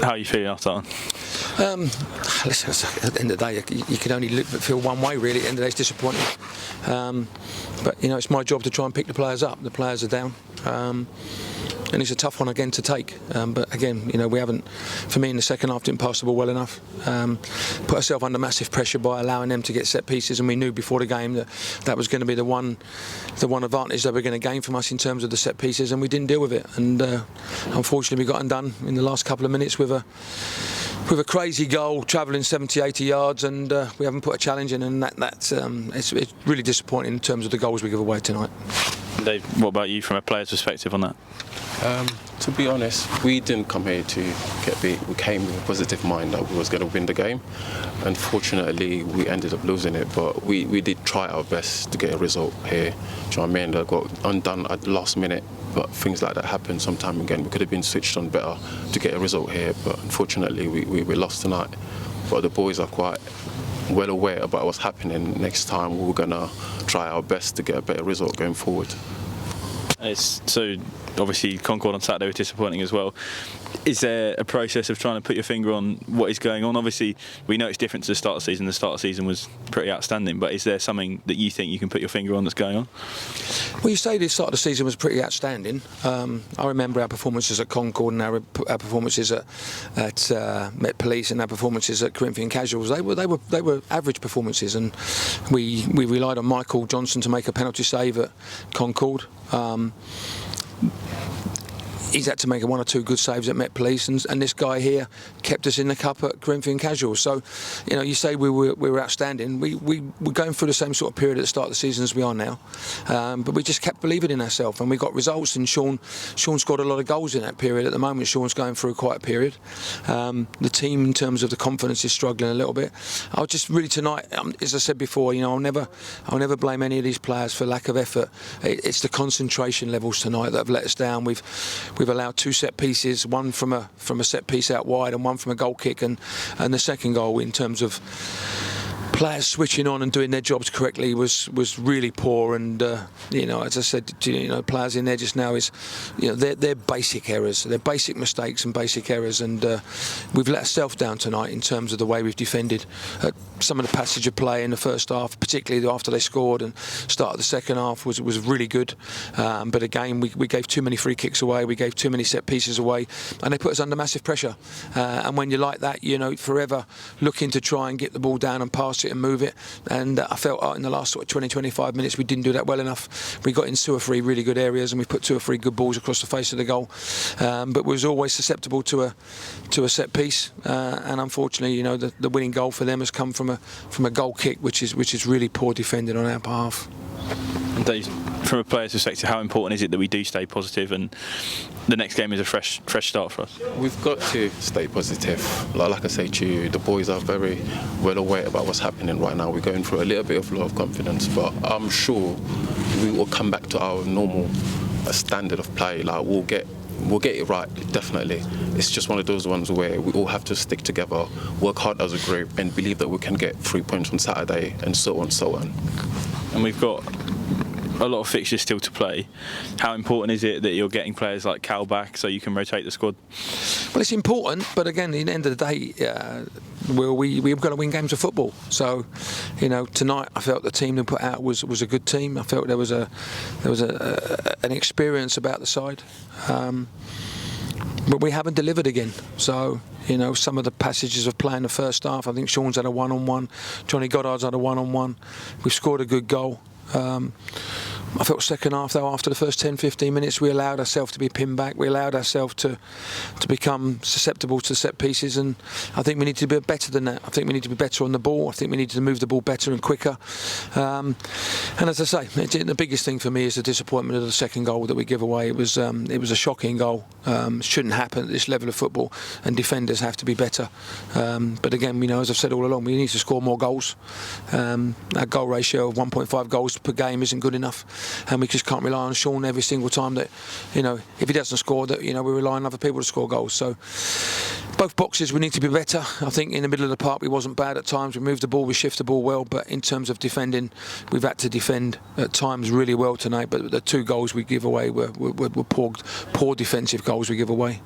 How are you feeling after that one? Listen, at the end of the day, you can only feel one way really. At the end of the day, it's disappointing. But it's my job to try and pick the players up. The players are down. And it's a tough one again to take, but again, we haven't. For me, in the second half, didn't pass the ball well enough. Put ourselves under massive pressure by allowing them to get set pieces, and we knew before the game that was going to be the one advantage that we're going to gain from us in terms of the set pieces, and we didn't deal with it. And unfortunately, we got undone in the last couple of minutes with a crazy goal, travelling 70, 80 yards, and we haven't put a challenge in, and it's really disappointing in terms of the goals we give away tonight. Dave, what about you from a player's perspective on that? To be honest, we didn't come here to get beat. We came with a positive mind that we was going to win the game. Unfortunately, we ended up losing it, but we did try our best to get a result here. Do you know what I mean? I got undone at the last minute, but things like that happen sometime again. We could have been switched on better to get a result here, but unfortunately, we lost tonight. But the boys are quite well aware about what's happening. Next time, we're going to try our best to get a better result going forward. So obviously Concord on Saturday was disappointing as well. Is there a process of trying to put your finger on what is going on? Obviously we know it's different to the start of the season. The start of the season was pretty outstanding, but is there something that you think you can put your finger on that's going on? Well, you say the start of the season was pretty outstanding. I remember our performances at Concord and our performances at Met Police and our performances at Corinthian Casuals. They were average performances, and we relied on Michael Johnson to make a penalty save at Concord. He's had to make one or two good saves at Met Police, and this guy here kept us in the cup at Corinthian Casuals. So, you say we were outstanding. We were going through the same sort of period at the start of the season as we are now, but we just kept believing in ourselves, and we got results. And Sean scored a lot of goals in that period. At the moment, Sean's going through quite a period. The team, in terms of the confidence, is struggling a little bit. I'll just really tonight, as I said before, I'll never blame any of these players for lack of effort. It's the concentration levels tonight that have let us down. We've allowed two set pieces, one from a set piece out wide and one from a goal kick, and the second goal, in terms of players switching on and doing their jobs correctly, was really poor. And as I said, players in there just now is, they're basic errors, they're basic mistakes and basic errors, and we've let ourselves down tonight in terms of the way we've defended. Some of the passage of play in the first half, particularly after they scored and started the second half, was really good. But again, we gave too many free kicks away, we gave too many set pieces away, and they put us under massive pressure. And when you're like that, forever looking to try and get the ball down and pass it and move it. And I felt in the last 20-25 minutes we didn't do that well enough. We got in two or three really good areas, and we put two or three good balls across the face of the goal. But we was always susceptible to a set piece. And unfortunately, the winning goal for them has come from a goal kick, which is really poor defending on our behalf. And Dave, from a player's perspective, how important is it that we do stay positive and the next game is a fresh start for us? We've got to stay positive. Like I say to you, the boys are very well aware about what's happening right now. We're going through a little bit of low of confidence, but I'm sure we will come back to our normal standard of play. We'll get it right, definitely. It's just one of those ones where we all have to stick together, work hard as a group, and believe that we can get 3 points on Saturday, and so on, so on. And we've got a lot of fixtures still to play. How important is it that you're getting players like Cal back so you can rotate the squad? Well, it's important, but again, at the end of the day, we've got to win games of football. So, tonight I felt the team they put out was a good team. I felt there was an experience about the side. But we haven't delivered again. So, some of the passages of play in the first half, I think Sean's had a one-on-one, Johnny Goddard's had a one-on-one. We've scored a good goal. I felt second half, though, after the first 10-15 minutes, we allowed ourselves to be pinned back. We allowed ourselves to become susceptible to set pieces, and I think we need to be better than that. I think we need to be better on the ball. I think we need to move the ball better and quicker. And as I say, the biggest thing for me is the disappointment of the second goal that we give away. It was a shocking goal. Shouldn't happen at this level of football, and defenders have to be better. But again, as I've said all along, we need to score more goals. Our goal ratio of 1.5 goals per game isn't good enough. And we just can't rely on Sean every single time that, if he doesn't score, that, we rely on other people to score goals. So both boxes, we need to be better. I think in the middle of the park, we wasn't bad at times. We moved the ball, we shifted the ball well, but in terms of defending, we've had to defend at times really well tonight. But the two goals we give away were poor defensive goals we give away.